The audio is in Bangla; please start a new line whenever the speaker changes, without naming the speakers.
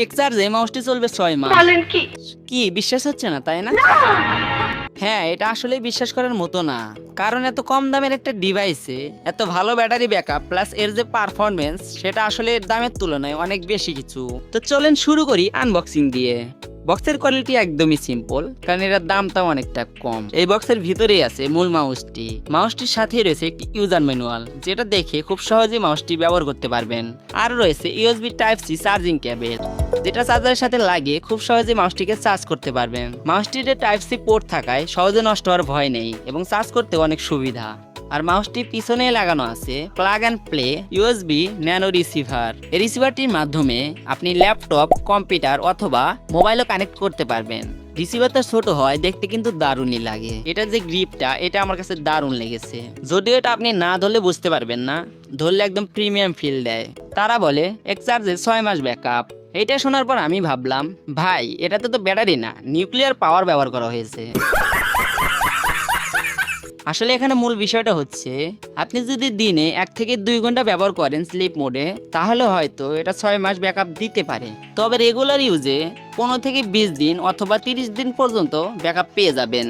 এক চার্জে মাউসটি চলবে 6 মাস।
বলেন কি?
কি বিশ্বাস হচ্ছে না তাই না? হ্যাঁ, এটা আসলে বিশ্বাস করার মতো না, কারণ এত কম দামের একটা ডিভাইসে এত ভালো ব্যাটারি ব্যাকআপ প্লাস এর যে পারফরমেন্স সেটা আসলে এর দামের তুলনায় অনেক বেশি কিছু। তো চলেন শুরু করি আনবক্সিং দিয়ে। বক্সের কোয়ালিটি একদমই সিম্পল, কারণ এটার দামটাও অনেকটা কম। এই বক্সের ভিতরেই আছে মূল মাউসটি। মাউসটির সাথেই রয়েছে একটি ইউজার ম্যানুয়াল, যেটা দেখে খুব সহজেই মাউসটি ব্যবহার করতে পারবেন। আর রয়েছে USB type C charging cable, যেটা চার্জারের সাথে লাগিয়ে খুব সহজে মাউসটিকে চার্জ করতে পারবেন। মাউসটিতে টাইপ সি পোর্ট থাকায় সহজে নষ্ট হওয়ার ভয় নেই এবং চার্জ করতে অনেক সুবিধা। আর মাউসটি পিছনে লাগানো আছে plug and play USB nano receiver. এই রিসিভারটির মাধ্যমে আপনি ল্যাপটপ, কম্পিউটার অথবা মোবাইলও কানেক্ট করতে পারবেন। রিসিভারটা ছোট হয়, দেখতে কিন্তু দারুণই লাগে। এটা যে গ্রিপটা, এটা আমার কাছে দারুণ লেগেছে। যদিও এটা আপনি না ধরলে বুঝতে পারবেন না, ধরলে একদম প্রিমিয়াম ফিল দেয়। তারা বলে এক চার্জে 6 মাস ব্যাকআপ। এটা শোনার পর আমি ভাবলাম, ভাই এটাতে তো ব্যাটারি না, নিউক্লিয়ার পাওয়ার ব্যবহার করা হয়েছে। আসলে এখানে মূল বিষয়টা হচ্ছে, আপনি যদি দিনে 1 থেকে 2 ঘন্টা ব্যবহার করেন স্লিপ মোডে, তাহলে হয়তো এটা 6 মাস ব্যাকআপ দিতে পারে। তবে রেগুলার ইউজে 15 থেকে 20 দিন অথবা 30 দিন পর্যন্ত ব্যাকআপ পেয়ে যাবেন।